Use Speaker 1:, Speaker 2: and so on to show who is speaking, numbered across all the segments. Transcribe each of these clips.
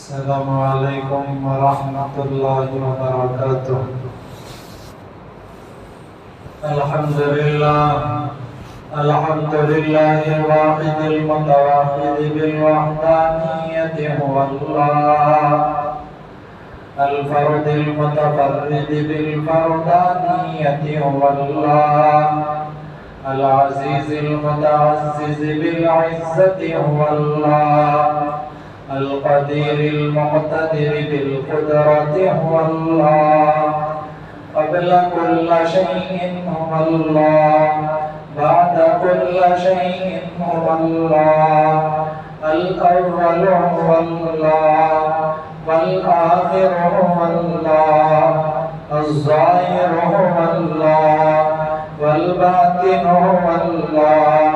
Speaker 1: السلام علیکم ورحمۃ اللہ وبرکاتہ۔ الحمد للہ الواحد المتواحد بالوحدانیت هو اللہ، الفرد المتفرد بالفردانیت هو اللہ، العزیز المتعزز بالعزت هو اللہ، القدیر المقتدر بالقدرت هو اللہ، قبل كل شيء هو الله، بعد كل شيء هو الله، الأول هو الله، والآخر هو الله، الظاهر هو الله، والباطن هو الله،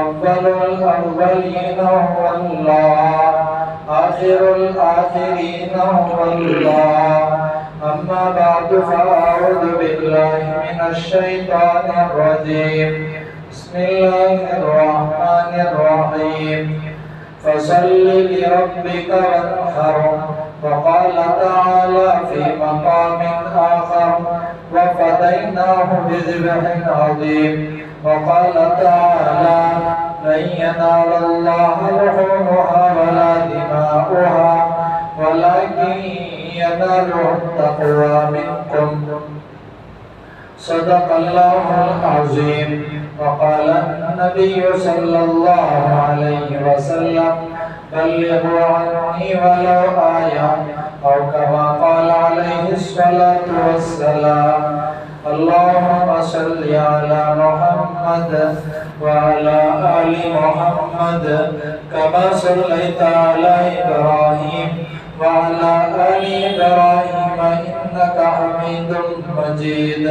Speaker 1: أول الأولين هو الله، آخر الآخرين هو الله. أما بعد فأعوذ بالله من الشيطان الرجيم. بسم الله الرحمن الرحيم. فصل لربك وانحر. وقال تعالى في مقام آخر وفديناه بذبح عظيم. وقال تعالى لن ينال الله لحومها ولا دماؤها ولكن يناله التقوى منكم. صدق الله العظيم. وقال النبي صلى الله عليه وسلم بلغوا عني ولو آية أو كما قال عليه الصلاة والسلام. اللهم صل على محمد وعلى آل محمد كما صليت على إبراهيم وعلى آل إبراهيم إنك حميد مجيد.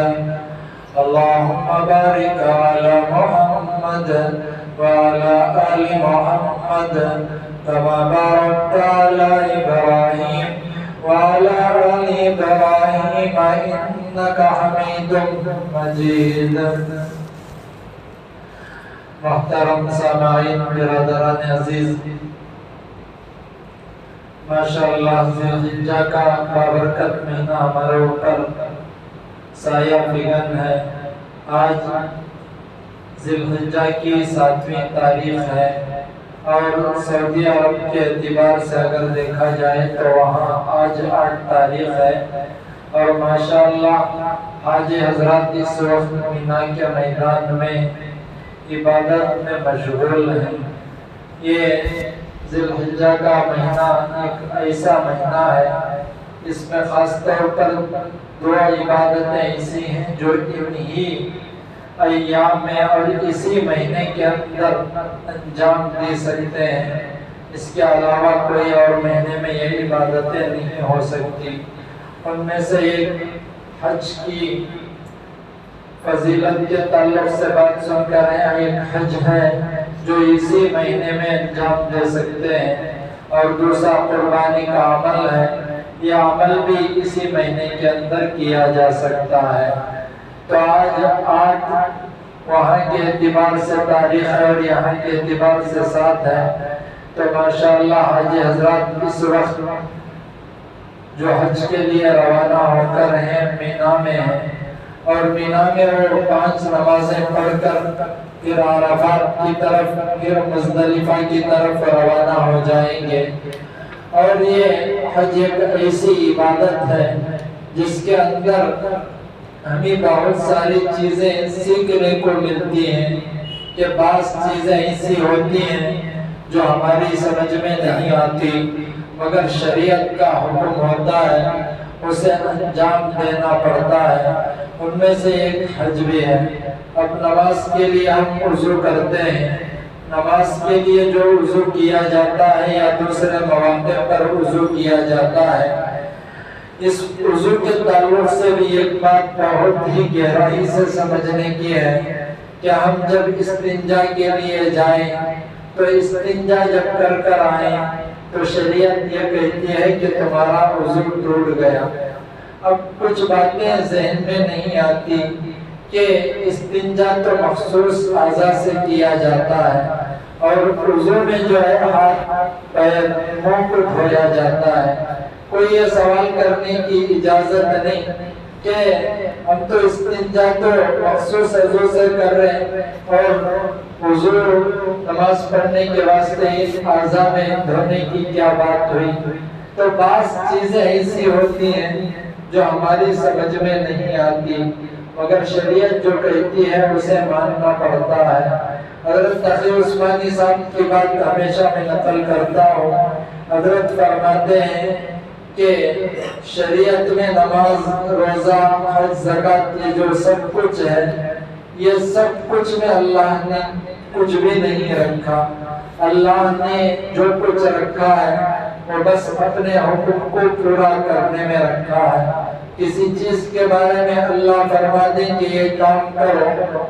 Speaker 1: اللهم بارك على محمد وعلى آل محمد كما باركت على إبراهيم وعلى آل إبراهيم إنك حميد مجيد. محترم سامعین، برادران عزیز، ماشاءاللہ ذی الحجہ کا بابرکت مہینہ ہمارے اوپر سایہ فگن ہے۔ آج ذی الحجہ کی 7ویں تاریخ ہے اور سعودی عرب کے اعتبار سے اگر دیکھا جائے تو وہاں آج 8 تاریخ ہے، اور ماشاءاللہ حاجی حضرات اس وقت مینا کے میدان میں عبادت میں مشغول ہیں۔ یہ ذی الحجہ کا مہینہ ایک ایسا مہینہ ہے، اس میں خاص طور پر 2 عبادتیں ایسی ہیں جو انہی ایام میں اور اسی مہینے کے اندر انجام دے سکتے ہیں۔ اس کے علاوہ کوئی اور مہینے میں یہ عبادتیں نہیں ہو سکتی۔ ان میں سے ایک حج کی فضیلت کے تعلق سے بات سن کر ہیں۔ ایک حج ہے جو اسی مہینے میں انجام دے سکتے ہیں، اور دوسرا قربانی کا عمل ہے۔ یہ عمل بھی اسی مہینے کے اندر کیا جا سکتا ہے۔ تو آج 8 وہاں کے اعتبار سے تاریخ ہے اور یہاں کے اعتبار سے 7 ہے۔ تو ماشاءاللہ حاجی حضرات اس وقت جو حج کے لیے روانہ ہو کر ہیں مینا میں ہیں، اور مینا میں وہ 5 نمازیں پڑھ کر پھر عرفات کی طرف، پھر مزدلفہ کی طرف روانہ ہو جائیں گے۔ اور یہ حج ایک ایسی عبادت ہے جس کے اندر ہمیں بہت ساری چیزیں سیکھنے کو ملتی ہیں، کہ بعض چیزیں ایسی ہوتی ہیں جو ہماری سمجھ میں نہیں آتی، مگر شریعت کا حکم ہوتا ہے، اسے انجام دینا پڑتا ہے۔ ان میں سے ایک حج بھی ہے۔ اب نماز کے لیے ہم وضو کرتے ہیں، نماز کے لیے جو وضو کیا جاتا ہے یا دوسرے مواقع پر وضو کیا جاتا ہے، اس وضو کے تعلق سے بھی ایک بات بہت ہی گہرائی سے سمجھنے کی ہے کہ ہم جب استنجا کے لیے جائیں تو استنجا جب کر آئیں تو شریعت یہ کہتی ہے کہ تمہارا وضو ٹوٹ گیا۔ اب کچھ باتیں ذہن میں نہیں آتی کہ استنجا تو مخصوص اعضاء سے کیا جاتا ہے، اور وضو میں جو ہے ہاتھ پیر منہ کو دھویا جاتا ہے۔ کوئی یہ سوال کرنے کی اجازت نہیں کہ ہم تو استنجا تو مخصوص عضو سے کر رہے ہیں اور وضو نماز پڑھنے کے واسطے اس اعضاء میں دھونے کی کیا بات ہوئی۔ تو بعض چیزیں ایسی ہوتی ہیں جو ہماری سمجھ میں نہیں آتی، مگر شریعت جو کہتی ہے اسے ماننا پڑتا ہے۔ حضرت تقی عثمانی صاحب کی بات ہمیشہ میں نقل کرتا ہوں۔ حضرت فرماتے ہیں کہ شریعت میں نماز، روزہ، حج، زکوٰۃ یہ جو سب کچھ ہے، یہ سب کچھ میں اللہ نے کچھ بھی نہیں رکھا۔ اللہ نے جو کچھ رکھا ہے وہ بس اپنے حکم کو پورا کرنے میں رکھا ہے۔ کسی چیز کے بارے میں اللہ فرما دیں کہ یہ کام کرو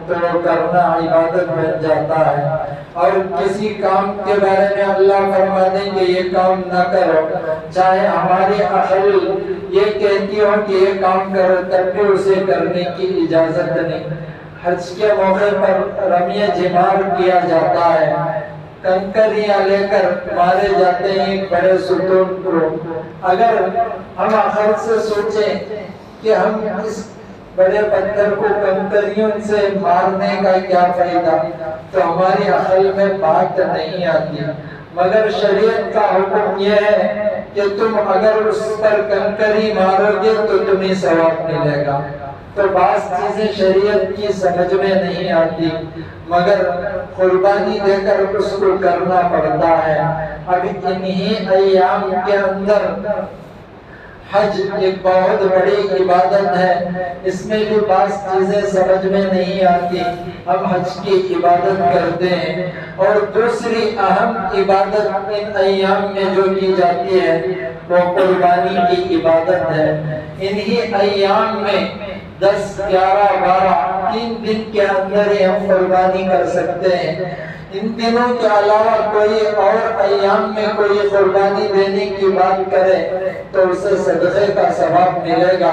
Speaker 1: تو وہ کرنا عبادت بن جاتا ہے، اور کسی کام کے بارے میں اللہ فرما دیں کہ یہ کام نہ کرو، چاہے ہماری عقل یہ کہتی ہو کہ یہ کام کرو تب بھی اسے کرنے کی اجازت نہیں۔ حج کے موقع پر رمی جمار کیا جاتا ہے، کنکریاں لے کر مارے جاتے ہیں ایک بڑے ستون کو۔ اگر ہم عقل سے سوچیں کہ ہم اس بڑے پتھر کو کنکریوں سے مارنے کا کیا فائدہ، تو ہماری عقل میں بات نہیں آتی، مگر شریعت کا حکم یہ ہے کہ تم اگر اس پر کنکری مارو گے تو تمہیں ثواب ملے گا۔ تو بعض چیزیں شریعت کی سمجھ میں نہیں آتی، مگر قربانی دے کر اس کو کرنا پڑتا ہے۔ اب انہی ایام کے اندر حج ایک بہت بڑی عبادت ہے، اس میں بھی بعض چیزیں سمجھ میں نہیں آتی، ہم حج کی عبادت کرتے ہیں۔ اور دوسری اہم عبادت ان ایام میں جو کی جاتی ہے وہ قربانی کی عبادت ہے۔ انہی ایام میں 10، 11، 12 3 دن کے اندر ہی ہم قربانی کر سکتے ہیں۔ ان دنوں کے علاوہ کوئی اور ایام میں کوئی قربانی دینے کی بات کرے تو اسے صدقے کا ثواب ملے گا،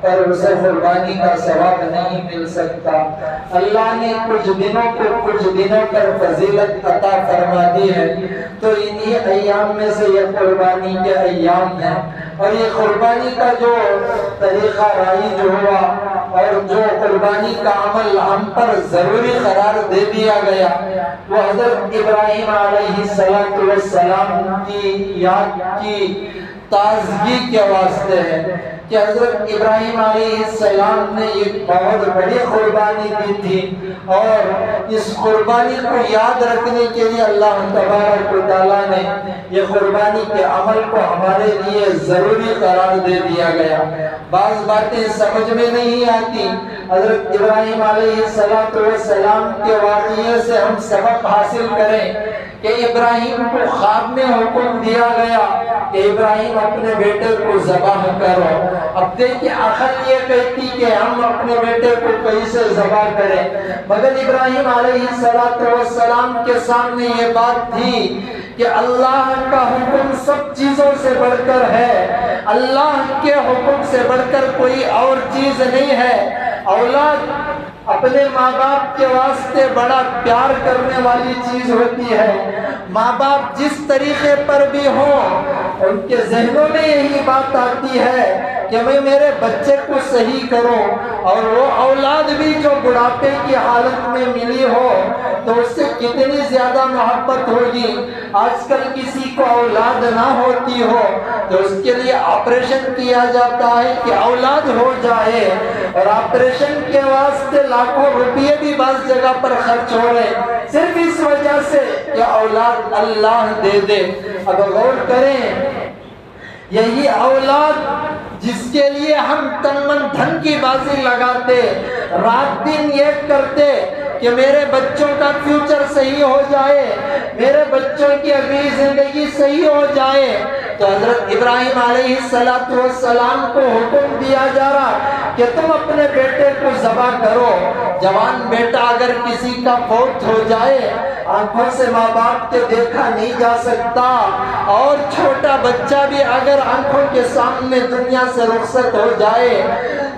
Speaker 1: پر اسے قربانی کا ثواب نہیں مل سکتا۔ اللہ نے کچھ دنوں کو کچھ دنوں پر فضیلت عطا فرما دی ہے، تو انہی ایام میں سے یہ قربانی کے ایام ہیں۔ اور یہ قربانی کا جو طریقہ رائج ہوا اور جو قربانی کا عمل ہم پر ضروری قرار دے دیا گیا، وہ حضرت ابراہیم علیہ السلام کی یاد کی تازگی کے واسطے ہے کہ حضرت ابراہیم علیہ السلام نے ایک بہت بڑی قربانی دی تھی، اور اس قربانی کو یاد رکھنے کے لیے اللہ تبارک و تعالیٰ نے یہ قربانی کے عمل کو ہمارے لیے ضروری قرار دے دیا گیا۔ بعض باتیں سمجھ میں نہیں آتی، حضرت ابراہیم علیہ السلام کے واقعے سے ہم سبق حاصل کریں کہ ابراہیم کو خواب میں حکم دیا گیا کہ ابراہیم اپنے بیٹے کو ذبح کرو۔ اب دیکھیں عقل یہ کہتی کہ ہم اپنے بیٹے کو کیسے ذبح کریں، مگر ابراہیم علیہ السلام کے سامنے یہ بات تھی کہ اللہ کا حکم سب چیزوں سے بڑھ کر ہے، اللہ کے حکم سے بڑھ کر کوئی اور چیز نہیں ہے۔ اولاد اپنے ماں باپ کے واسطے بڑا پیار کرنے والی چیز ہوتی ہے۔ ماں باپ جس طریقے پر بھی ہوں، ان کے ذہنوں میں یہی بات آتی ہے کہ میں میرے بچے کو صحیح کروں، اور وہ اولاد بھی جو بڑھاپے کی حالت میں ملی ہو تو اس سے کتنی زیادہ محبت ہوگی۔ آج کل کسی کو اولاد نہ ہوتی ہو تو اس کے لیے آپریشن کیا جاتا ہے کہ اولاد ہو جائے، اور آپریشن کے واسطے لاکھوں روپیے بھی بعض جگہ پر خرچ ہو رہے صرف اس وجہ سے کہ اولاد اللہ دے دے۔ اب غور کریں، یہی اولاد جس کے لیے ہم تن من دھن کی بازی لگاتے، رات دن یہ کرتے کہ میرے بچوں کا فیوچر صحیح ہو جائے، میرے بچوں کی اگلی زندگی صحیح ہو جائے، تو حضرت ابراہیم علیہ السلام کو حکم دیا جا رہا کہ تم اپنے بیٹے کو ذبح کرو۔ جوان بیٹا اگر کسی کا فوت ہو جائے، آنکھوں سے ماں باپ کے دیکھا نہیں جا سکتا، اور چھوٹا بچہ بھی اگر آنکھوں کے سامنے دنیا سے رخصت ہو جائے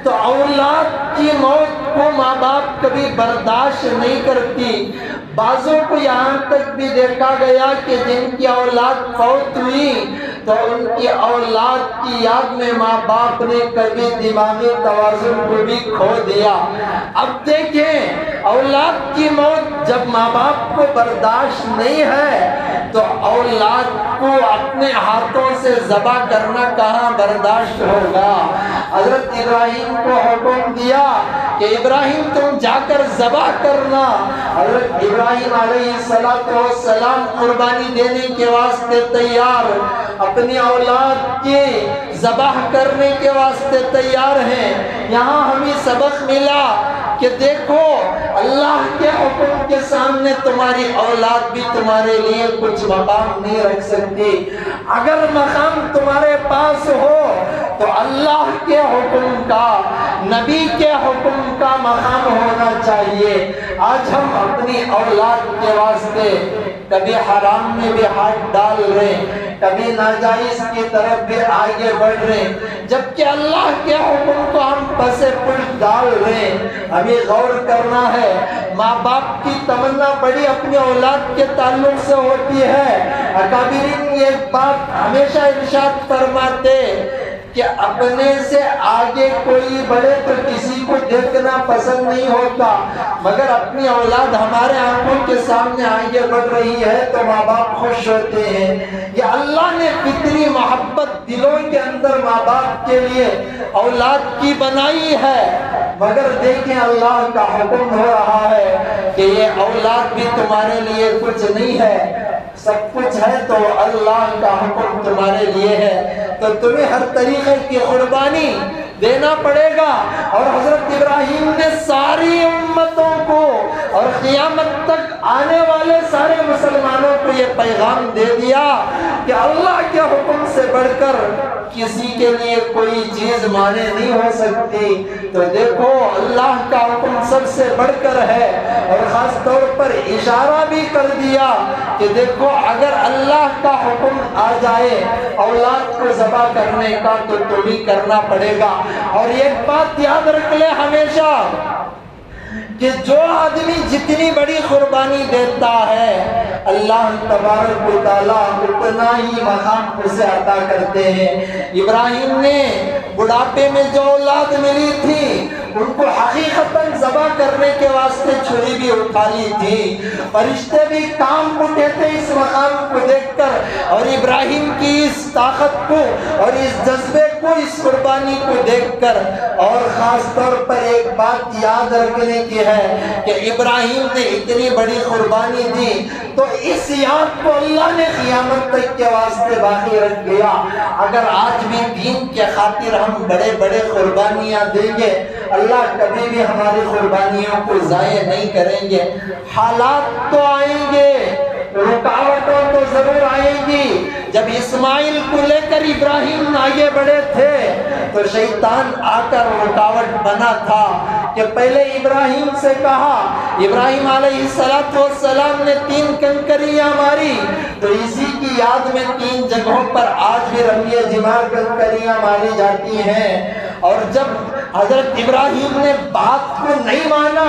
Speaker 1: تو اولاد کی موت کو ماں باپ کبھی برداشت نہیں کرتی۔ بعضوں کو یہاں تک بھی دیکھا گیا کہ جن کی اولاد فوت ہوئی تو ان کی اولاد کی یاد میں ماں باپ نے کبھی دماغی توازن کو بھی کھو دیا۔ اب دیکھیں اولاد کی موت جب ماں باپ کو برداشت نہیں ہے تو اولاد کو اپنے ہاتھوں سے ذبح کرنا کہاں برداشت ہوگا۔ حضرت ابراہیم کو حکم دیا کہ ابراہیم تم جا کر ذبح کرنا۔ حضرت ابراہیم علیہ السلام قربانی دینے کے واسطے تیار، اپنی اولاد کی ذبح کرنے کے واسطے تیار ہیں۔ یہاں ہمیں سبق ملا کہ دیکھو اللہ کے حکم کے سامنے تمہاری اولاد بھی تمہارے لیے کچھ مقام نہیں رکھ سکتی۔ اگر مقام تمہارے پاس ہو تو اللہ کے حکم کا، نبی کے حکم کا مقام ہونا چاہیے۔ آج ہم اپنی اولاد کے واسطے کبھی حرام میں بھی ہاتھ ڈال رہے ہیں، کبھی ناجائز کی طرف بھی آگے بڑھ رہے ہیں، جبکہ اللہ کے حکم کو ہم پسے پشت ڈال رہے ہیں۔ ہمیں غور کرنا ہے۔ ماں باپ کی تمنا بڑی اپنی اولاد کے تعلق سے ہوتی ہے۔ اکابرین ایک بات ہمیشہ ارشاد فرماتے کہ اپنے سے آگے کوئی بڑھے تو کسی کو دیکھنا پسند نہیں ہوتا، مگر اپنی اولاد ہمارے آنکھوں کے سامنے آگے بڑھ رہی ہے تو ماں باپ خوش ہوتے ہیں۔ یہ اللہ نے فطری محبت دلوں کے اندر ماں باپ کے لیے اولاد کی بنائی ہے، مگر دیکھیں اللہ کا حکم ہو رہا ہے کہ یہ اولاد بھی تمہارے لیے کچھ نہیں ہے، سب کچھ ہے تو اللہ کا حکم تمہارے لیے ہے، تو تمہیں ہر طریقے کی قربانی دینا پڑے گا۔ اور حضرت ابراہیم نے ساری امتوں کو اور قیامت تک آنے والے سارے مسلمانوں کو یہ پیغام دے دیا کہ اللہ کے حکم سے بڑھ کر کسی کے لیے کوئی چیز مانے نہیں ہو سکتی۔ تو دیکھو اللہ کا حکم سب سے بڑھ کر ہے، اور خاص طور پر اشارہ بھی کر دیا کہ دیکھو اگر اللہ کا حکم آ جائے اولاد کو ذبح کرنے کا تو تمہیں کرنا پڑے گا۔ اور ایک بات یاد رکھ لے ہمیشہ کہ جو آدمی جتنی بڑی قربانی دیتا ہے اللہ تبارک و تعالیٰ اتنا ہی مقام اسے عطا کرتے ہیں۔ ابراہیم نے بڑھاپے میں جو اولاد ملی تھی ان کو حقیقتاً ذبح کرنے کے واسطے چھری بھی اٹھا لی تھی، فرشتے بھی کام اٹھے تھے اس مقام کو دیکھ کر، اور ابراہیم کی اس طاقت کو اور اس جذبے کو، اس قربانی کو دیکھ کر۔ اور خاص طور پر ایک بات یاد رکھنے کی ہے کہ ابراہیم نے اتنی بڑی قربانی دی تو اس یاد کو اللہ نے قیامت تک کے واسطے باقی رکھ دیا۔ اگر آج بھی دین کے خاطر ہم بڑے بڑے قربانیاں دیں گے اللہ کبھی بھی ہماری قربانیوں کو ضائع نہیں کریں گے۔ حالات تو آئیں گے، رکاوٹوں تو ضرور آئیں گی۔ جب اسماعیل کو لے کر ابراہیم آگے بڑھے تھے تو شیطان آ کر رکاوٹ بنا تھا کہ پہلے ابراہیم سے کہا، ابراہیم علیہ السلام نے 3 کنکریاں ماری، تو اسی کی یاد میں 3 جگہوں پر آج بھی رمی جمار کنکریاں ماری جاتی ہیں۔ اور جب حضرت ابراہیم نے بات کو نہیں مانا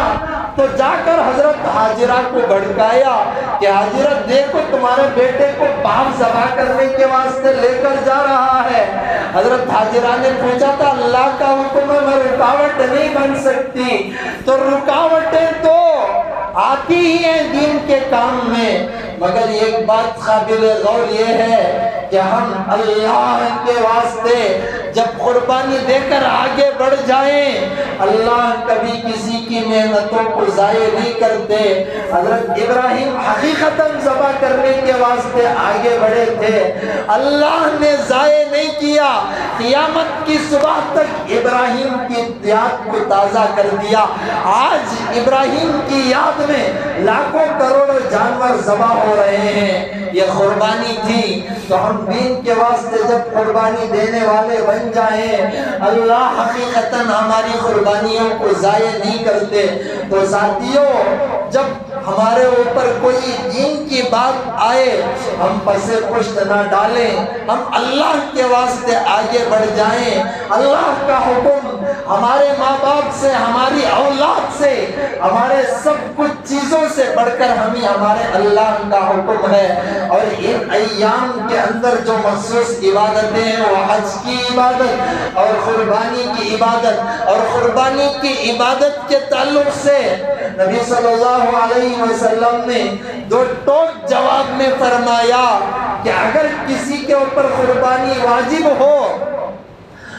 Speaker 1: تو جا کر حضرت حاجرہ کو بھڑکایا کہ حاجرہ دیکھو تمہارے بیٹے کو باپ ذبح کرنے کے واسطے لے کر جا رہا ہے۔ حضرت حاجرہ نے پوچھا تھا اللہ کا حکم ہے، میں رکاوٹ نہیں بن سکتی۔ تو رکاوٹیں تو آتی ہی ہیں دین کے کام میں، مگر ایک بات قابل غور یہ ہے کہ ہم اللہ کے واسطے جب قربانی دے کر آگے بڑھ جائیں اللہ کبھی کسی کی محنتوں کو ضائع نہیں کرتے۔ حضرت ابراہیم حقیقتاً ذبح کرنے کے واسطے آگے بڑھے تھے، اللہ نے ضائع نہیں کیا، قیامت کی صبح تک ابراہیم کی یاد کو تازہ کر دیا۔ آج ابراہیم کی یاد میں لاکھوں کروڑوں جانور ذبح ہو رہے ہیں۔ یہ قربانی تھی، تو ہم دین کے واسطے جب قربانی دینے والے بن جائیں اللہ حقیقتاً ہماری قربانیوں کو ضائع نہیں کرتے۔ تو ساتھیوں جب
Speaker 2: ہمارے اوپر کوئی دین کی بات آئے ہم پسے پشت نہ ڈالیں، ہم اللہ کے واسطے آگے بڑھ جائیں۔ اللہ کا حکم ہمارے ماں باپ سے، ہماری اولاد سے، ہمارے سب کچھ چیزوں سے بڑھ کر ہمیں ہمارے اللہ کا حکم ہے۔ اور ان ایام کے اندر جو مخصوص عبادتیں ہیں وہ حج کی عبادت اور قربانی کی عبادت، اور قربانی کی عبادت کے تعلق سے نبی صلی اللہ علیہ وسلم نے دو ٹوک جواب میں فرمایا کہ اگر کسی کے اوپر قربانی واجب ہو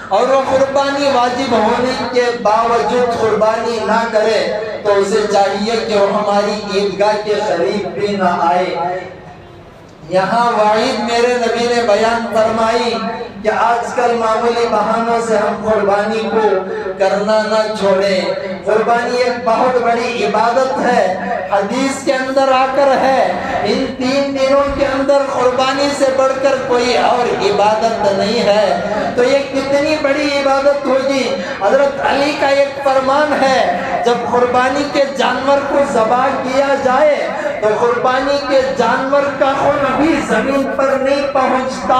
Speaker 2: اور وہ قربانی واجب ہونے کے باوجود قربانی نہ کرے تو اسے چاہیے کہ وہ ہماری عیدگاہ کے قریب بھی نہ آئے۔ یہاں وعید میرے نبی نے بیان فرمائی کہ آج کل معمولی بہانوں سے ہم قربانی کو کرنا نہ چھوڑیں۔ قربانی ایک بہت بڑی عبادت ہے، حدیث کے اندر آ کر ہے ان 3 دنوں کے اندر قربانی سے بڑھ کر کوئی اور عبادت نہیں ہے۔ تو یہ کتنی بڑی عبادت ہوگی۔ حضرت علی کا ایک فرمان ہے، جب قربانی کے جانور کو ذبح کیا جائے تو قربانی کے جانور کا خون ابھی زمین پر نہیں پہنچتا،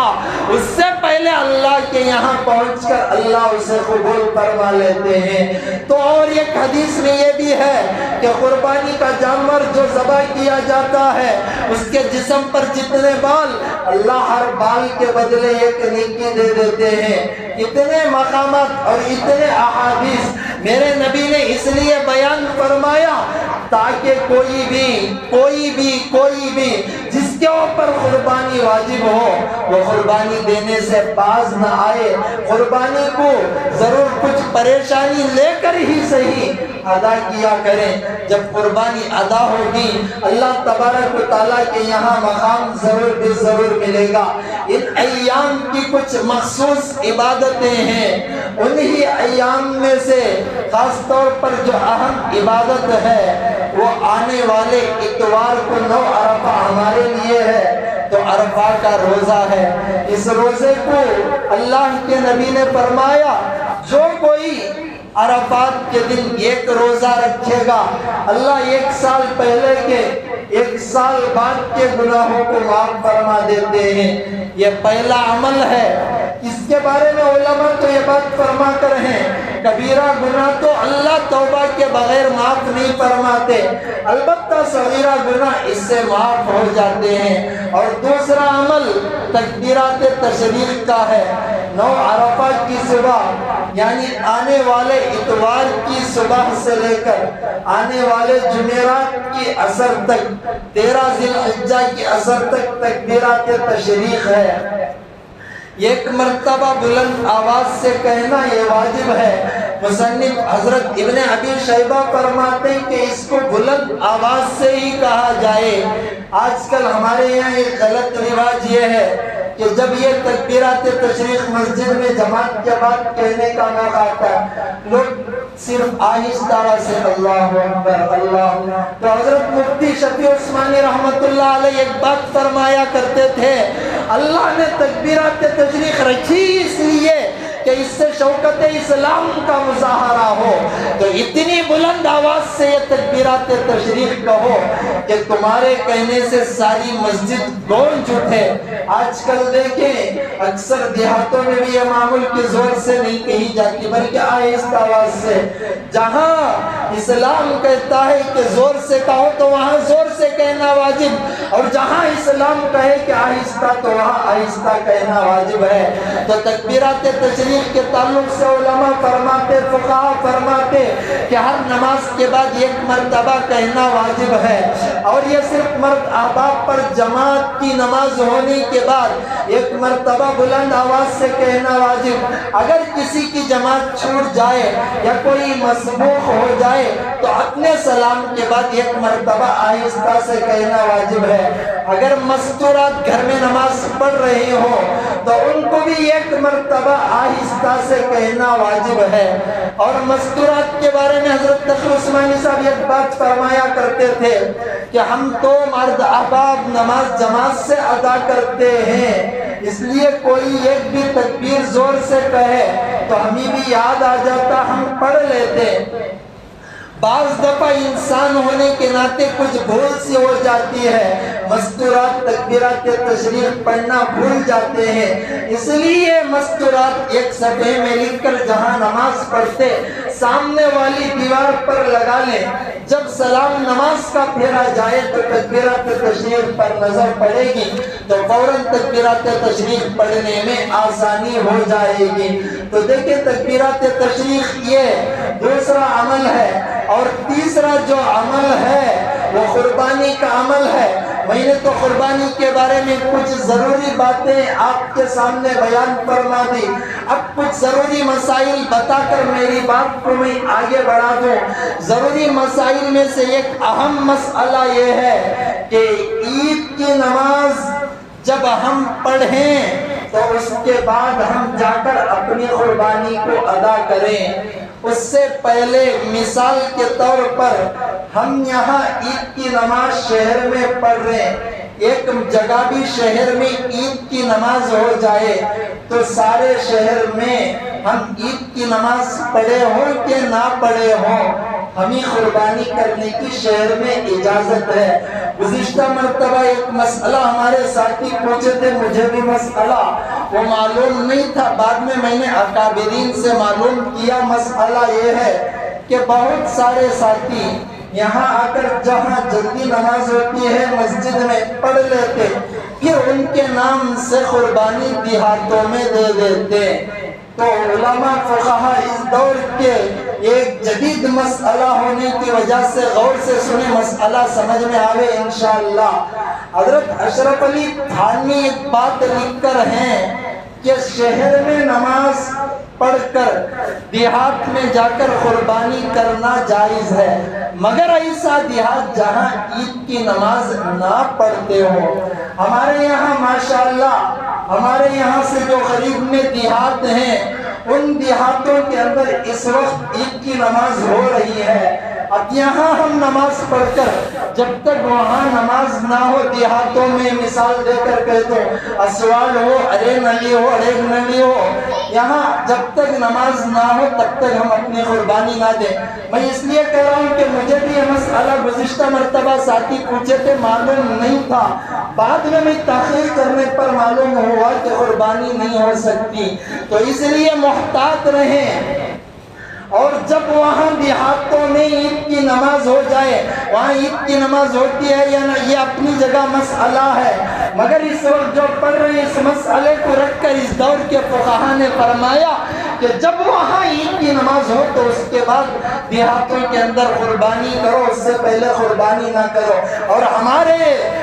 Speaker 2: اس سے پہلے اللہ کے یہاں پہنچ کر اللہ اسے قبول فرما لیتے ہیں۔ تو اور ایک حدیث میں یہ بھی ہے کہ قربانی کا جانور جو ذبح کیا جاتا ہے اس کے جسم پر جتنے بال، اللہ ہر بال کے بدلے ایک نیکی دے دیتے ہیں۔ اتنے مقامات اور اتنے احادیث میرے نبی نے اس لیے بیان فرمایا تاکہ کوئی بھی جس کے اوپر قربانی واجب ہو وہ قربانی دینے سے باز نہ آئے، قربانی کو ضرور کچھ پریشانی لے کر ہی صحیح ادا کیا کریں۔ جب قربانی ادا ہوگی اللہ تبارک و تعالیٰ کے یہاں مقام ضرور بھی ضرور ملے گا۔ ان ایام کی کچھ مخصوص عبادتیں ہیں، انہی ایام میں سے خاص طور پر جو اہم عبادت ہے وہ آنے والے اتوار کو 9 عرفہ ہمارے لیے ہے، تو عرفہ کا روزہ ہے۔ اس روزے کو اللہ کے نبی نے فرمایا جو کوئی عرفات کے دن ایک روزہ رکھے گا اللہ 1 سال پہلے کے 1 سال بعد کے گناہوں کو معاف فرما دیتے ہیں۔ یہ پہلا عمل ہے۔ اس کے بارے میں علماء تو یہ بات فرما کر ہیں کبیرہ گناہ تو اللہ توبہ کے بغیر معاف نہیں فرماتے، البتہ صغیرہ گناہ اس سے معاف ہو جاتے ہیں۔ اور دوسرا عمل تکبیرات تشریق کا ہے۔ 9 عرفہ کی صبح یعنی آنے والے اتوار کی صبح سے لے کر آنے والے جمعرات کی عصر تک 13 ذی الحجہ کی عصر تک تکبیرات تشریق ہے۔ ایک مرتبہ بلند آواز سے کہنا یہ واجب ہے۔ مصنف حضرت ابن ابی شیبہ فرماتے ہیں کہ اس کو بلند آواز سے ہی کہا جائے۔ آج کل ہمارے یہاں ایک غلط رواج یہ ہے کہ جب یہ تکبیرات تشریق مسجد میں جماعت کے بعد کہنے کا موقع آتا ہے لوگ صرف آہستہ سے اللہ اکبر اللہ۔ تو حضرت مفتی شفیع عثمانی رحمت اللہ علیہ ایک بات فرمایا کرتے تھے، اللہ نے تکبیرات تشریق رکھی اس لیے کہ اس سے شوکت اسلام کا مظاہرہ ہو، تو اتنی بلند آواز سے یہ تکبیرات تشریق کہو کہ تمہارے کہنے سے ساری مسجد گونج اٹھے۔ آج کل دیکھیں اکثر دیہاتوں میں بھی یہ معمول کے زور سے نہیں کہی جاتی بلکہ آہستہ آواز سے۔ جہاں اسلام کہتا ہے کہ زور سے کہو تو وہاں زور سے کہنا واجب، اور جہاں اسلام کہے کہ آہستہ تو وہاں آہستہ کہنا واجب ہے۔ تو تکبیرات تشریق کے تعلق سے علماء فرماتے، فقہاء فرماتے کہ ہر نماز کے بعد 1 مرتبہ کہنا واجب ہے، اور یہ صرف مرد احباب پر جماعت کی نماز ہونے کے بعد 1 مرتبہ بلند آواز سے کہنا واجب۔ اگر کسی کی جماعت چھوٹ جائے یا کوئی مسبوق ہو جائے تو اپنے سلام کے بعد 1 مرتبہ آہستہ سے کہنا واجب ہے۔ اگر مستورات گھر میں نماز پڑھ رہے ہوں تو ان کو بھی 1 مرتبہ آہستہ سے کہنا واجب ہے۔ اور مستورات کے بارے میں حضرت تقی عثمانی صاحب ایک بات فرمایا کرتے تھے کہ ہم تو مرد احباب نماز جماعت سے ادا کرتے ہیں، اس لیے کوئی ایک بھی تکبیر زور سے کہے تو ہمیں بھی یاد آ جاتا، ہم پڑھ لیتے۔ بعض دفعہ انسان ہونے کے ناطے کچھ بھول سی ہو جاتی ہے، مستورات تکبیرات تشریف پڑھنا بھول جاتے ہیں، اس لیے مستورات ایک صفحے میں لکھ کر جہاں نماز پڑھتے سامنے والی دیوار پر لگا لیں، جب سلام نماز کا پھیرا جائے تو تکبیرات تشریف پر نظر پڑے گی تو فوراً تکبیرات تشریف پڑھنے میں آسانی ہو جائے گی۔ تو دیکھیں تکبیرات تشریف یہ دوسرا عمل ہے، اور تیسرا جو عمل ہے وہ قربانی کا عمل ہے۔ میں نے تو قربانی کے بارے میں کچھ ضروری باتیں آپ کے سامنے بیان فرما دی، اب کچھ ضروری مسائل بتا کر میری بات کو میں آگے بڑھا دوں۔ ضروری مسائل میں سے ایک اہم مسئلہ یہ ہے کہ عید کی نماز جب ہم پڑھیں تو اس کے بعد ہم جا کر اپنی قربانی کو ادا کریں۔ اس سے پہلے مثال کے طور پر ہم یہاں عید کی نماز شہر میں پڑھ رہے ہیں، ایک جگہ بھی شہر میں عید کی نماز ہو جائے تو سارے شہر میں ہم عید کی نماز پڑھے ہوں کہ نہ پڑھے ہوں ہمیں قربانی کرنے کی شہر میں اجازت ہے۔ گزشتہ مرتبہ ایک مسئلہ ہمارے ساتھی پوچھے تھے، مجھے بھی مسئلہ وہ معلوم نہیں تھا، بعد میں نے اکابرین سے معلوم کیا۔ مسئلہ یہ ہے کہ بہت سارے ساتھی یہاں آ کر جہاں جلدی نماز ہوتی ہے مسجد میں پڑھ لیتے، پھر ان کے نام سے قربانی دیہاتوں میں دے دیتے۔ تو علماء فقہا اس دور کے ایک جدید مسئلہ ہونے کی وجہ سے غور سے سنے، مسئلہ سمجھ میں آوے انشاءاللہ۔ حضرت اشرف علی تھانوی ایک بات لکھ کر ہیں کہ شہر میں نماز پڑھ کر دیہات میں جا کر قربانی کرنا جائز ہے، مگر ایسا دیہات جہاں عید کی نماز نہ پڑھتے ہو۔ ہمارے یہاں ماشاءاللہ ہمارے یہاں سے جو قریب میں دیہات ہیں ان دیہاتوں کے اندر اس وقت عید کی نماز ہو رہی ہے۔ اب یہاں ہم نماز پڑھ کر جب تک وہاں نماز نہ ہو، دیہاتوں میں مثال دے کر کہہ دو اسوال ہو، ارے نلی ہو، ارے نلی ہو، یہاں جب تک نماز نہ ہو تب تک ہم اپنی قربانی نہ دیں۔ میں اس لیے کہہ رہا ہوں کہ مجھے بھی یہ مسئلہ گزشتہ مرتبہ ساتھی پوچھے تھے، معلوم نہیں تھا، بعد میں تاخیر کرنے پر معلوم ہوا کہ قربانی نہیں ہو سکتی۔ تو اس لیے محتاط رہیں، اور جب وہاں دیہاتوں میں عید کی نماز ہو جائے، وہاں عید کی نماز ہوتی ہے یا نہ یہ اپنی جگہ مسئلہ ہے، مگر اس وقت جو پڑھ رہے ہیں اس مسئلے کو رکھ کر اس دور کے فقہا نے فرمایا کہ جب وہاں عید کی نماز ہو تو اس کے بعد دیہاتوں کے اندر قربانی کرو، اس سے پہلے قربانی نہ کرو۔ اور ہمارے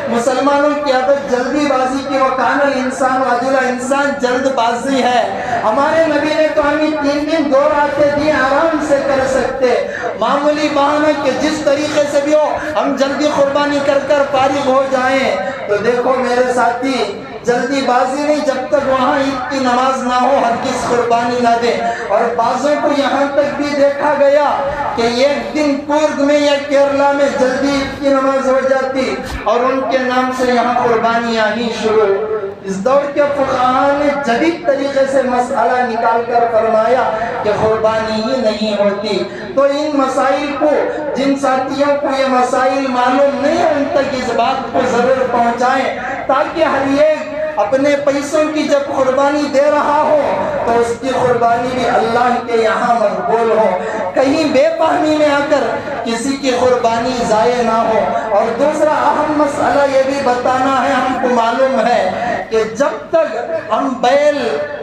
Speaker 2: مسلمانوں کی عادت جلدی بازی کی، وَكَانَ الْإِنسَانُ عَجُولًا، انسان جلد بازی ہے۔ ہمارے نبی نے تو ہمیں 3 دن 2 راتیں دی، آرام سے کر سکتے، معمولی بہانہ کہ جس طریقے سے بھی ہو ہم جلدی قربانی کر کر فارغ ہو جائیں۔ تو دیکھو میرے ساتھی، جلدی بازی نہیں، جب تک وہاں عید کی نماز نہ ہو ہرگز قربانی نہ دے۔ اور بعضوں کو یہاں تک بھی دیکھا گیا کہ ایک دن کورگ میں یا کیرلا میں جلدی عید کی نماز ہو جاتی اور ان کے نام سے یہاں قربانیاں ہی شروع۔ اس دور کے فقہا نے جدید طریقے سے مسئلہ نکال کر فرمایا کہ قربانی ہی نہیں ہوتی۔ تو ان مسائل کو، جن ساتھیوں کو یہ مسائل معلوم نہیں ہے ان تک اس بات کو ضرور پہنچائیں تاکہ ہر ایک اپنے پیسوں کی جب قربانی دے رہا ہو تو اس کی قربانی بھی اللہ کے یہاں مقبول ہو، کہیں بے فہمی میں آ کر کسی کی قربانی ضائع نہ ہو۔ اور دوسرا اہم مسئلہ یہ بھی بتانا ہے، ہم کو معلوم ہے کہ جب تک ہم بیل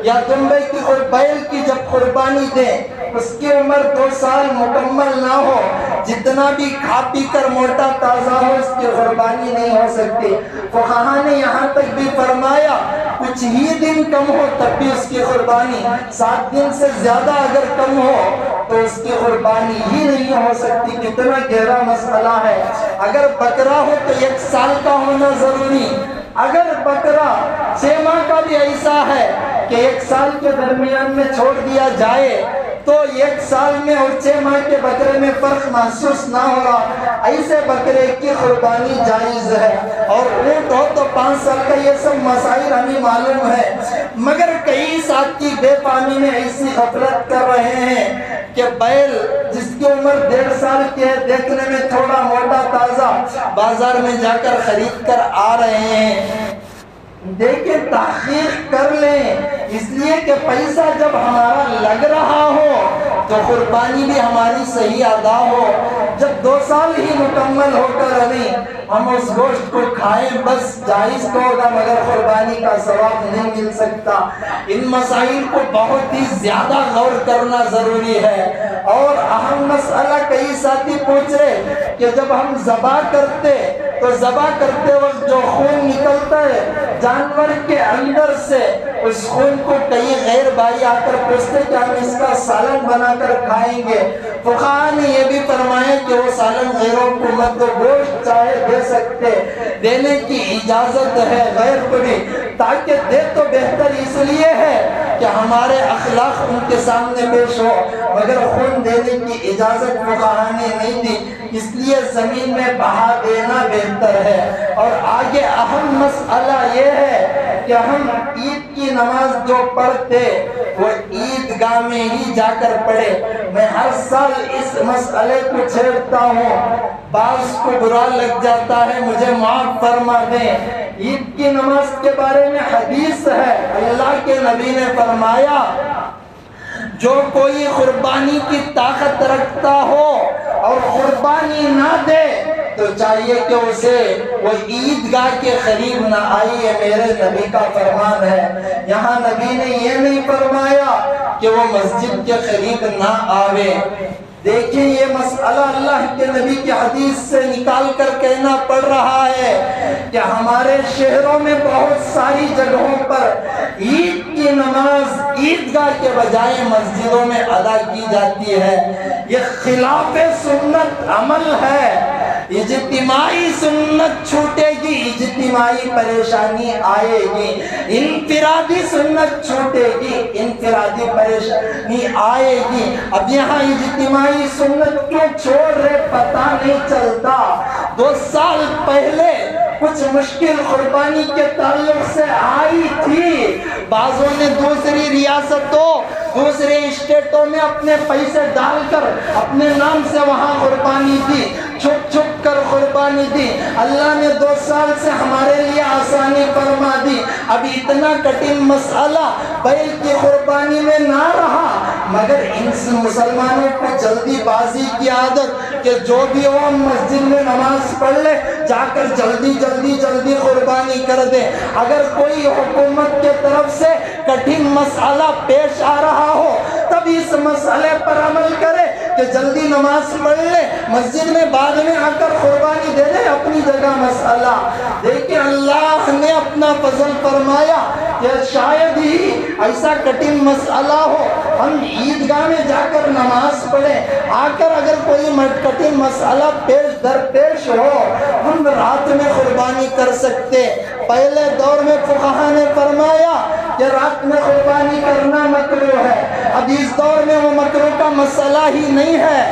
Speaker 2: یا دمبے کی اور بیل کی جب قربانی دیں اس کی عمر 2 سال مکمل نہ ہو، جتنا بھی کھا پی کر موٹا تازہ ہو اس کی قربانی نہیں ہو سکتی۔ فقہا نے یہاں تک بھی فرمایا کچھ ہی دن کم ہو تب بھی اس کی قربانی، 7 دن سے زیادہ اگر کم ہو تو اس کی قربانی ہی نہیں ہو سکتی۔ کتنا گہرا مسئلہ ہے۔ اگر بکرا ہو تو 1 سال کا ہونا ضروری، اگر بکرا 6 ماہ کا بھی ایسا ہے کہ 1 سال کے درمیان میں چھوڑ دیا جائے تو 1 سال میں اور 6 ماہ کے بکرے میں فرق محسوس نہ ہوگا، ایسے بکرے کی قربانی جائز ہے۔ اور اونٹ ہو تو 5 سال کا، یہ سب مسائل ہمیں معلوم ہے، مگر کئی ساتھی بے فہمی میں ایسی غفلت کر رہے ہیں کہ بیل جس کی عمر 1.5 سال کی ہے، دیکھنے میں تھوڑا موٹا تازہ، بازار میں جا کر خرید کر آ رہے ہیں، دیکھیں تحقیق کر لیں، اس لیے کہ پیسہ جب ہمارا لگ رہا ہو تو قربانی بھی ہماری صحیح ادا ہو۔ جب 2 سال ہی مکمل ہو کر ہم اس گوشت کو کھائیں بس جائز تو ہوگا، مگر قربانی کا ثواب نہیں مل سکتا۔ ان مسائل کو بہت ہی زیادہ غور کرنا ضروری ہے۔ اور اہم مسئلہ کئی ساتھی پوچھ رہے کہ جب ہم ذبح کرتے تو ذبح کرتے وقت جو خون نکلتا ہے جانور کے اندر سے، اس خون کو کئی غیر بھائی آ کر پوچھتے کہ ہم اس کا سالن بنا کر کھائیں گے۔ فقہاء نے یہ بھی فرمایا کہ وہ سالن غیروں کو مت دو، گوشت چاہے دے سکتے، دینے کی اجازت ہے غیر کو بھی، تاکہ دے تو بہتر اس لیے ہے کہ ہمارے اخلاق ان کے سامنے پیش ہو، مگر خون دینے کی اجازت فقہاء نے نہیں دی، اس لیے زمین میں بہا دینا بہتر ہے۔ اور آگے اہم مسئلہ یہ ہے کہ ہم عید کی نماز جو پڑھتے وہ عیدگاہ میں ہی جا کر پڑھے۔ میں ہر سال اس مسئلے کو چھیڑتا ہوں، بعض کو برا لگ جاتا ہے، مجھے معاف فرما دیں۔ عید کی نماز کے بارے میں حدیث ہے، اللہ کے نبی نے فرمایا جو کوئی قربانی کی طاقت رکھتا ہو اور قربانی نہ دے تو چاہیے کہ اسے وہ عیدگاہ کے قریب نہ آئے، میرے نبی کا فرمان ہے۔ یہاں نبی نے یہ نہیں فرمایا کہ وہ مسجد کے قریب نہ آوے۔ دیکھیں یہ مسئلہ اللہ کے نبی کی حدیث سے نکال کر کہنا پڑ رہا ہے کہ ہمارے شہروں میں بہت ساری جگہوں پر عید کی نماز عیدگاہ کے بجائے مسجدوں میں ادا کی جاتی ہے۔ یہ خلاف سنت عمل ہے۔ اجتماعی سنت چھوٹے گی، اجتماعی پریشانی آئے گی، انفرادی سنت چھوٹے گی، انفرادی پریشانی آئے گی۔ اب یہاں اجتماعی سنت کیوں چھوڑ رہے پتہ نہیں چلتا۔ 2 سال پہلے کچھ مشکل قربانی کے تعلق سے آئی تھی، بعضوں نے دوسری ریاستوں دوسرے اسٹیٹوں میں اپنے پیسے ڈال کر اپنے نام سے وہاں قربانی دی، چھپ چھپ کر قربانی دی۔ اللہ نے 2 سال سے ہمارے لیے آسانی فرما دی۔ اب اتنا کٹھن مسئلہ بیل کی قربانی میں نہ رہا، مگر ان مسلمانوں کو جلدی بازی کی عادت کہ جو بھی ہو ہم مسجد میں نماز پڑھ لے، جا کر جلدی قربانی کر دے۔ اگر کوئی حکومت کے طرف سے کٹھن مسئلہ پیش آ رہا ہو تب اس مسئلے پر عمل کرے کہ جلدی نماز پڑھ لے، مسجد میں بعد میں آ کر قربانی دے دے، اپنی جگہ مسئلہ۔ دیکھیں اللہ نے اپنا فضل فرمایا کہ شاید ہی ایسا کٹھن مسئلہ ہو ہم عیدگاہ میں جا کر نماز پڑھیں، آ کر اگر کوئی کٹھن مسئلہ درپیش ہو ہم رات میں قربانی کر سکتے۔ پہلے دور میں فقہاء نے فرمایا کہ رات میں قربانی کرنا مکروہ ہے، اب اس دور میں وہ مکروہ کا مسئلہ ہی نہیں ہے۔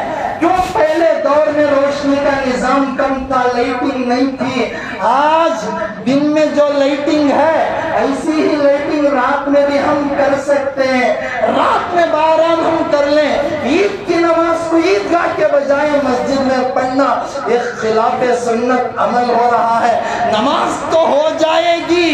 Speaker 2: کیوں؟ پہلے دور میں روشنی کا نظام کم تھا، لائٹنگ نہیں تھی۔ آج دن میں جو لائٹنگ ہے ایسی ہی لائٹنگ رات میں بھی ہم کر سکتے ہیں، رات میں بآرام ہم کر لیں۔ عید کی نماز کو عیدگاہ کے بجائے مسجد میں پڑھنا ایک خلاف سنت عمل ہو رہا ہے۔ نماز تو ہو جائے گی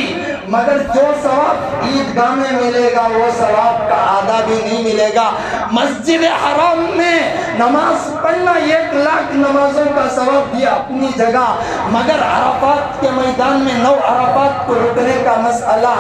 Speaker 2: مگر جو ثواب عیدگاہ میں ملے گا وہ ثواب کا آدھا بھی نہیں ملے گا۔ مسجد حرام میں نماز پڑھنا 1 لاکھ نمازوں کا ثواب بھی اپنی جگہ، مگر عرفات کے میدان میں 9 عرفات کو رکنے کا مسئلہ،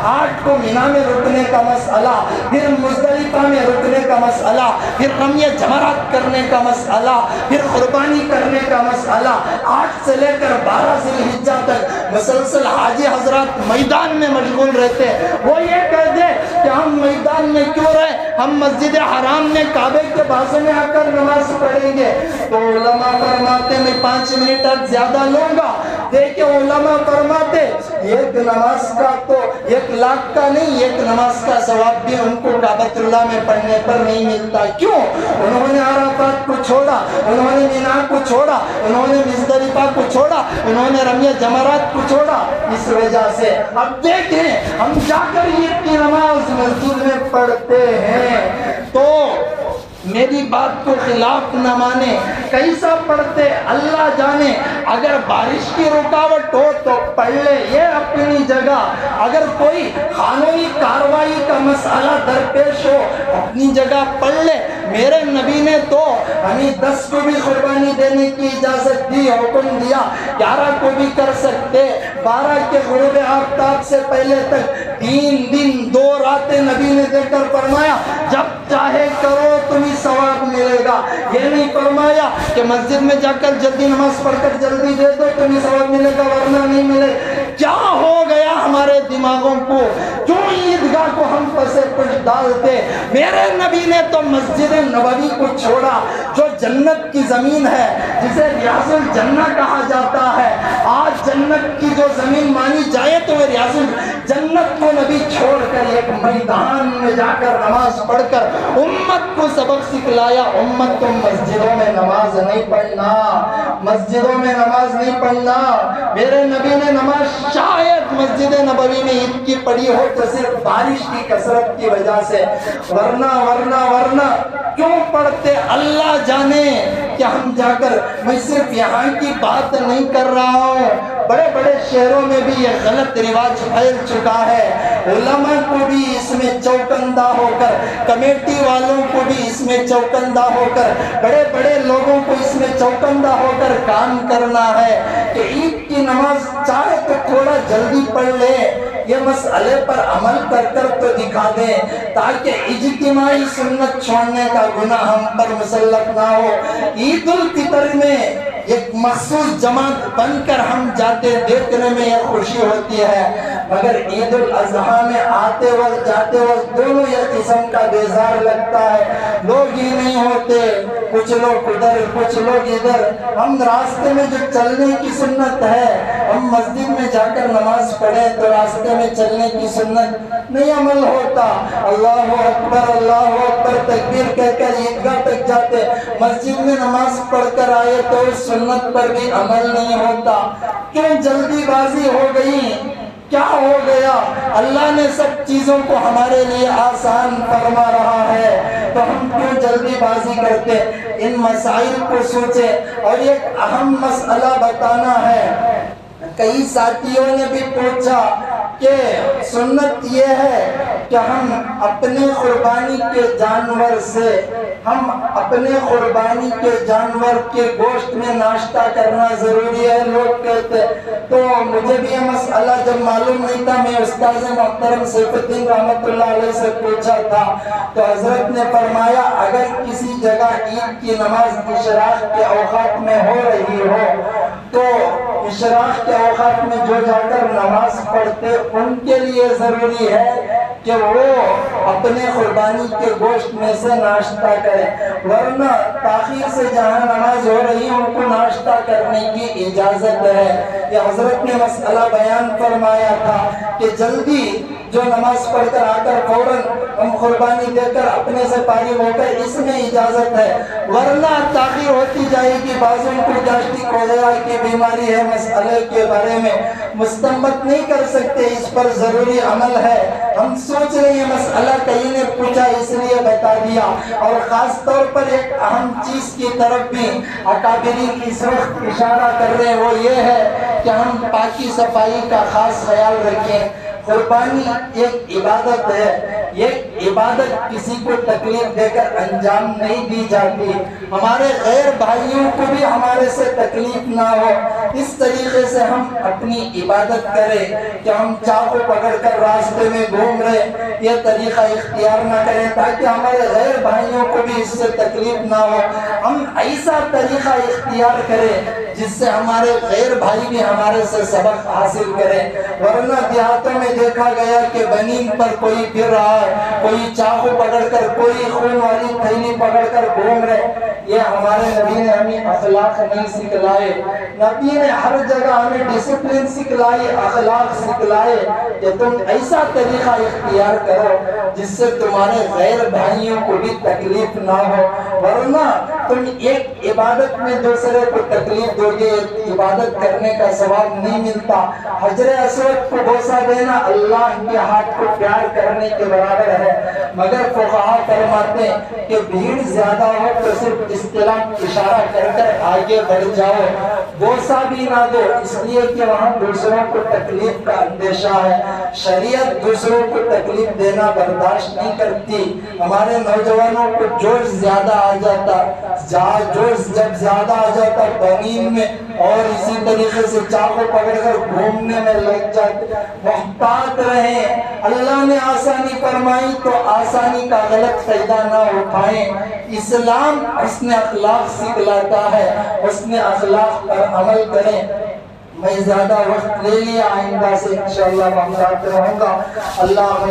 Speaker 2: 8 کو مینا میں رکنے کا مسئلہ، پھر مزدلفہ میں رکنے کا مسئلہ، پھر رمی جمرات کرنے کا مسئلہ، پھر قربانی کرنے کا مسئلہ، 8 سے لے کر 12 ذی الحجہ تک مسلسل حاجی حضرات میدان میں مشغول رہتے ہیں۔ وہ یہ کہہ دے کہ ہم میدان میں کیوں رہے، ہم مسجد حرام میں کعبے کے بازو میں آ کر نماز پڑھیں گے، تو علماء فرماتے میں 5 منٹ اب زیادہ لوں گا۔ دیکھیں علماء فرماتے 1 نماز کا تو 1 لاکھ کا نہیں، 1 نماز کا ثواب بھی ان کو کعبۃ اللہ میں پڑھنے پر نہیں ملتا۔ کیوں؟ انہوں نے عرفات کو چھوڑا، انہوں نے مینا کو چھوڑا، انہوں نے مزدلفہ کو چھوڑا، انہوں نے رمی جمرات کو چھوڑا، اس وجہ سے۔ اب دیکھیں ہم جا کر عید کی نماز مسجد میں پڑھتے ہیں تو میری بات کو خلاف نہ مانے، کیسا پڑھتے اللہ جانے، اگر بارش کی رکاوٹ ہو تو پڑھ لے یہ اپنی جگہ، اگر کوئی قانونی کارروائی کا مسئلہ درپیش ہو اپنی جگہ پڑھ لے۔ میرے نبی نے تو ہمیں 10 کو بھی قربانی دینے کی اجازت دی، حکم دیا 11 کو بھی کر سکتے، 12 کے غروب آفتاب سے پہلے تک 3 دن 2 راتیں نبی نے دے کر فرمایا جب چاہے کرو تمہیں ثواب ملے گا۔ یہ نہیں فرمایا کہ مسجد میں جا کر جلدی نماز پڑھ کر جلدی دے دو تمہیں ثواب ملے گا ورنہ نہیں ملے۔ کیا ہو گیا ہمارے دماغوں کو، کیوں عیدگاہ کو ہم پسے پش ڈالتے؟ میرے نبی نے تو مسجد نبوی کو چھوڑا جو جنت کی زمین ہے، جسے ریاض الجنہ کہا جاتا ہے۔ آج جنت کی جو زمین مانی جائے تو وہ ریاض الجنت کو نبی چھوڑ کر ایک میدان میں جا کر نماز پڑھ کر امت کو سبق سکھلایا، امت تم مسجدوں میں نماز نہیں پڑھنا، مسجدوں میں نماز نہیں پڑھنا۔ میرے نبی نے نماز شاید مسجد نبوی میں عید کی پڑھی ہو تو صرف بارش کی کثرت کی وجہ سے، ورنہ کیوں پڑھتے اللہ جانے کہ ہم جا کر، میں صرف یہاں کی بات نہیں کر رہا ہوں، بڑے بڑے شہروں میں بھی یہ غلط رواج پھیل چکا ہے۔ علماء کو بھی اس میں چوکندہ ہو کر، کمیٹی والوں کو بھی اس میں چوکندہ ہو کر، بڑے بڑے لوگوں کو اس میں چوکندہ ہو کر کام کرنا ہے کہ عید کی نماز چاہے تو تھوڑا جلدی پڑھ لے، یہ مسئلے پر عمل کر کر تو دکھا دیں تاکہ اجتماعی سنت چھوڑنے کا گناہ ہم پر مسلط نہ ہو۔ عید الفطر میں ایک مخصوص جماعت بن کر ہم جاتے دیکھنے میں یہ خوشی ہوتی ہے، مگر عید الاضحیٰ میں آتے وقت جاتے وقت دونوں یہ قسم کا بیزار لگتا ہے، لوگ ہی نہیں ہوتے، کچھ لوگ ادھر کچھ لوگ ادھر۔ ہم راستے میں جو چلنے کی سنت ہے، ہم مسجد میں جا کر نماز پڑھیں تو راستے میں چلنے کی سنت نہیں عمل ہوتا۔ اللہ اکبر تکبیر کہہ کر عیدگاہ تک جاتے، مسجد میں نماز پڑھ کر آئے تو اس سنت پر بھی عمل نہیں ہوتا۔ کیوں جلدی بازی ہو گئی؟ کیا ہو گیا؟ اللہ نے سب چیزوں کو ہمارے لیے آسان فرما رہا ہے تو ہم کیوں جلدی بازی کرتے؟ ان مسائل کو سوچیں۔ اور ایک اہم مسئلہ بتانا ہے، کئی ساتھیوں نے بھی پوچھا کہ سنت یہ ہے کہ ہم اپنے قربانی کے جانور سے، ہم اپنے قربانی کے جانور کے گوشت میں ناشتہ کرنا ضروری ہے، لوگ کہتے۔ تو مجھے بھی یہ مسئلہ جب معلوم نہیں تھا، میں استاذ محترم سیف الدین رحمۃ اللہ علیہ سے پوچھا تھا تو حضرت نے فرمایا اگر کسی جگہ عید کی نماز اشراق کے اوقات میں ہو رہی ہو تو اشراق کے اوقات میں جو جا کر نماز پڑھتے ان کے لیے ضروری ہے کہ وہ اپنے قربانی کے گوشت میں سے ناشتہ کریں، ورنہ تاخیر سے جہاں نماز ہو رہی ہے ان کو ناشتہ کرنے کی اجازت ہے۔ یہ حضرت نے مسئلہ بیان فرمایا تھا کہ جلدی جو نماز پڑھ کر آ کر فوراً ہم قربانی دے کر اپنے سے فارغ ہو کر اس میں اجازت ہے، ورنہ تاخیر ہوتی جائے گی، بعضوں کو گیسٹرک وغیرہ کی بیماری ہے، مسئلے کے بارے میں مستنبط نہیں کر سکتے، اس پر ضروری عمل ہے۔ ہم سوچ رہے ہیں مسئلہ کہیں نے پوچھا اس لیے بتا دیا۔ اور خاص طور پر ایک اہم چیز کی طرف بھی اکابرین اس وقت اشارہ کر رہے ہیں، وہ یہ ہے کہ ہم پاکی صفائی کا خاص خیال رکھیں۔ قربانی ایک عبادت ہے، یہ عبادت کسی کو تکلیف دے کر انجام نہیں دی جاتی، ہمارے غیر بھائیوں کو بھی ہمارے سے تکلیف نہ ہو، اس طریقے سے ہم اپنی عبادت کریں کہ ہم چاقو پکڑ کر راستے میں گھوم رہے، یہ طریقہ اختیار نہ کریں تاکہ ہمارے غیر بھائیوں کو بھی اس سے تکلیف نہ ہو۔ ہم ایسا طریقہ اختیار کریں جس سے ہمارے غیر بھائی بھی ہمارے سے سبق حاصل کریں، ورنہ دیہاتوں میں دیکھا گیا کہ بنین پر کوئی پھر رہا ہے، کوئی چاقو پکڑ کر، کوئی خون والی تھیلی پکڑ کر گھوم رہے۔ یہ ہمارے نبی نے ہمیں اخلاق نہیں سکھلائے، نبی نے ہر جگہ ہمیں ڈسپلن سکھلائی، اخلاق سکھلائے کہ تم ایسا طریقہ اختیار کرو جس سے تمہارے غیر بھائیوں کو بھی تکلیف نہ ہو، ورنہ تم ایک عبادت میں دوسرے کو تکلیف دو گے، عبادت کرنے کا ثواب نہیں ملتا۔ حجر اسود کو بوسہ دینا اللہ کے ہاتھ کو پیار کرنے کے برابر ہے، مگر فقہا فرماتے ہیں کہ بھیڑ زیادہ ہو تو صرف استلام اشارہ کر کر آگے بڑھ جاؤ، بوسہ بھی نہ دو، اس لیے کہ وہاں دوسروں کو تکلیف کا اندیشہ ہے۔ شریعت دوسروں کو تکلیف دینا برداشت نہیں کرتی۔ ہمارے نوجوانوں کو جوش زیادہ آ جاتا، جوش جب زیادہ آ جاتا بنین میں اور اسی طریقے سے چاقو پکڑ کر گھومنے میں لگ جاتے۔ محتاط رہیں، اللہ نے آسانی فرمائی تو آسانی کا غلط فائدہ نہ اٹھائیں۔ اسلام حسن اخلاق سکھلاتا ہے، حسن اخلاق پر عمل کریں۔ میں زیادہ وقت لے لیا، آئندہ سے انشاءاللہ میں ساتھ رہوں گا۔ اللہ